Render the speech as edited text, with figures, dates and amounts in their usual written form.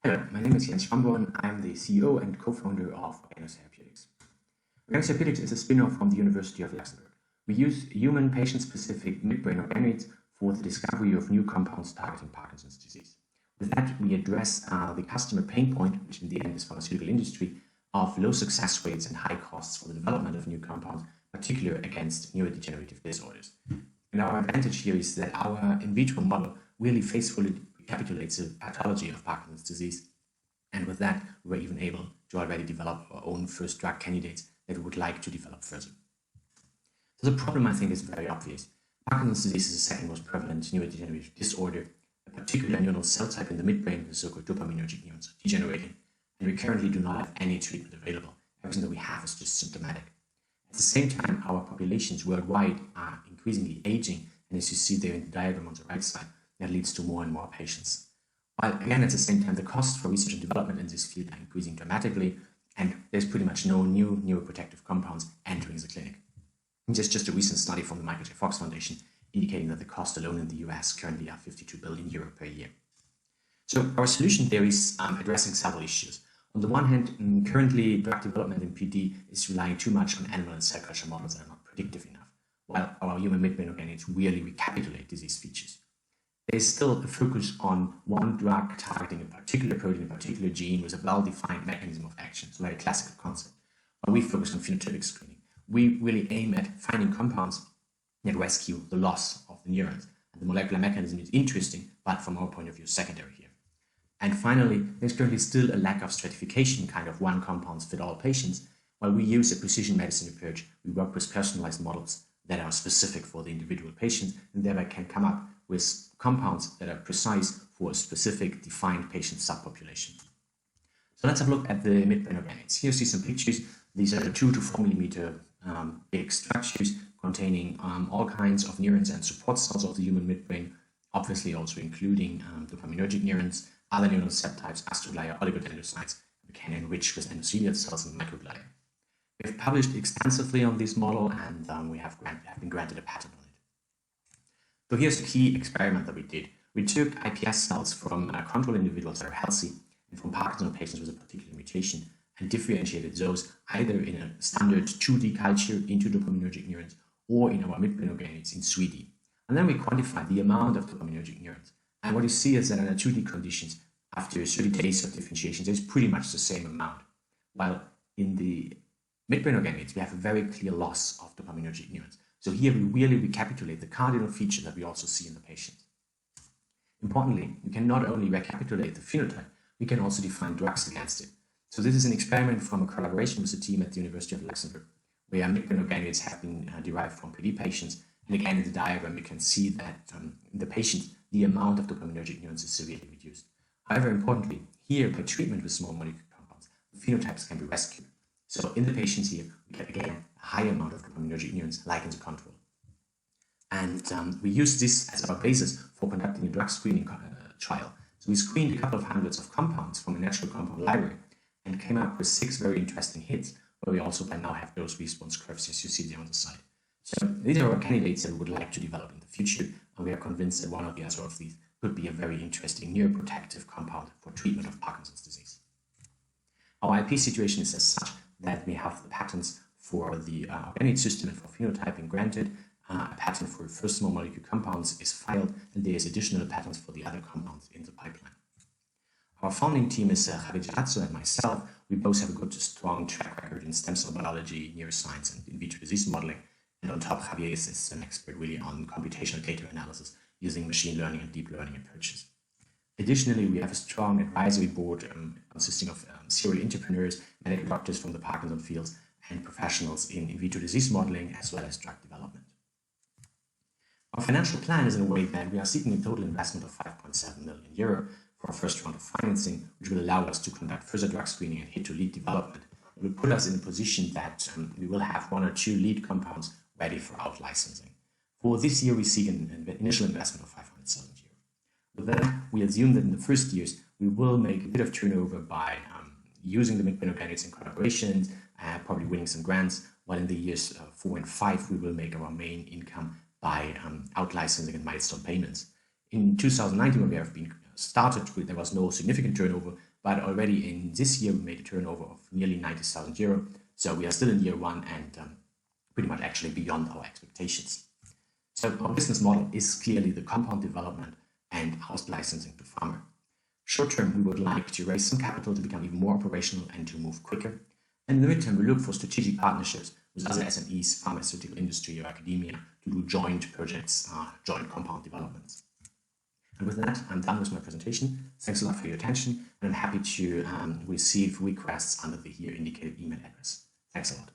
Hello, my name is Jens Schramborn. I'm the CEO and co-founder of OrganoTherapeutics. OrganoTherapeutics is a spin-off from the University of Luxembourg. We use human patient-specific midbrain organoids for the discovery of new compounds targeting Parkinson's disease. With that, we address the customer pain point, which in the end is the pharmaceutical industry, of low success rates and high costs for the development of new compounds, particularly against neurodegenerative disorders. And our advantage here is that our in vitro model really faithfully recapitulates the pathology of Parkinson's disease. And with that, we were even able to already develop our own first drug candidates that we would like to develop further. So the problem, I think, is very obvious. Parkinson's disease is the second most prevalent neurodegenerative disorder. A particular neuronal cell type in the midbrain, the so-called dopaminergic neurons, are degenerating, and we currently do not have any treatment available. Everything that we have is just symptomatic. At the same time, our populations worldwide are increasingly aging, and as you see there in the diagram on the right side, that leads to more and more patients. While again, at the same time, the costs for research and development in this field are increasing dramatically, and there's pretty much no new neuroprotective compounds entering the clinic. There's just a recent study from the Michael J. Fox Foundation indicating that the cost alone in the US currently are €52 billion per year. So our solution there is addressing several issues. On the one hand, currently drug development in PD is relying too much on animal and cell culture models that are not predictive enough, while our human midbrain organoids really recapitulate disease features. There is still a focus on one drug targeting a particular protein, a particular gene with a well-defined mechanism of action. It's a very classical concept. While we focus on phenotypic screening, we really aim at finding compounds that rescue the loss of the neurons. And the molecular mechanism is interesting, but from our point of view, secondary here. And finally, there's currently still a lack of stratification, kind of one compounds fit all patients. While we use a precision medicine approach, we work with personalized models that are specific for the individual patient and thereby can come up with compounds that are precise for a specific defined patient subpopulation. So let's have a look at the midbrain organoids. Here you see some pictures. These are 2 to 4 millimeter big structures containing all kinds of neurons and support cells of the human midbrain, obviously also including dopaminergic neurons, other neuronal cell types, astroglia, oligodendrocytes, we can enrich with endothelial cells and microglia. We have published extensively on this model and we have been granted a patent on it. So here's the key experiment that we did. We took iPS cells from control individuals that are healthy and from Parkinson patients with a particular mutation and differentiated those either in a standard 2D culture into dopaminergic neurons or in our midbrain organoids in 3D. And then we quantified the amount of dopaminergic neurons. And what you see is that under 2D conditions, after 30 days of differentiation, there's pretty much the same amount. While in the midbrain organoids, we have a very clear loss of dopaminergic neurons. So here we really recapitulate the cardinal feature that we also see in the patient. Importantly, we can not only recapitulate the phenotype, we can also define drugs against it. So this is an experiment from a collaboration with the team at the University of Luxembourg, where midbrain organoids have been derived from PD patients. And again, in the diagram, you can see that in the patients, the amount of dopaminergic neurons is severely reduced. However, importantly, here by treatment with small molecule compounds, the phenotypes can be rescued. So in the patients here, we get again a high amount of dopaminergic neurons, like in the control. And we use this as our basis for conducting a drug screening trial. So we screened a couple of hundreds of compounds from a natural compound library and came up with 6 very interesting hits, where we also by now have those response curves as you see there on the side. So these are our candidates that we would like to develop in the future, and we are convinced that one or the other of these could be a very interesting neuroprotective compound for treatment of Parkinson's disease. Our IP situation is as such that we have the patents for the organoid system and for phenotyping granted. A patent for first small molecule compounds is filed, and there is additional patents for the other compounds in the pipeline. Our founding team is Javier Gerazzo and myself. We both have a good, strong track record in stem cell biology, neuroscience, and in vitro disease modeling. And on top, Javier is an expert really on computational data analysis using machine learning and deep learning approaches. Additionally, we have a strong advisory board consisting of serial entrepreneurs, medical doctors from the Parkinson fields, and professionals in vitro disease modeling as well as drug development. Our financial plan is in a way that we are seeking a total investment of €5.7 million for our first round of financing, which will allow us to conduct further drug screening and hit-to-lead development. It will put us in a position that we will have 1 or 2 lead compounds ready for out-licensing. For this year, we seek an initial investment of €500,000. With that, we assume that in the first years, we will make a bit of turnover by using the midbrain organoids in collaborations, probably winning some grants, while in the years 4 and 5, we will make our main income by out-licensing and milestone payments. In 2019, when we have been started, there was no significant turnover, but already in this year we made a turnover of nearly 90,000 euro. So we are still in year one and pretty much actually beyond our expectations. So our business model is clearly the compound development and out licensing to pharma. Short term, we would like to raise some capital to become even more operational and to move quicker. And in the midterm, we look for strategic partnerships with other SMEs, pharmaceutical industry or academia to do joint projects, joint compound developments. And with that, I'm done with my presentation. Thanks a lot for your attention, and I'm happy to receive requests under the here indicated email address. Thanks a lot.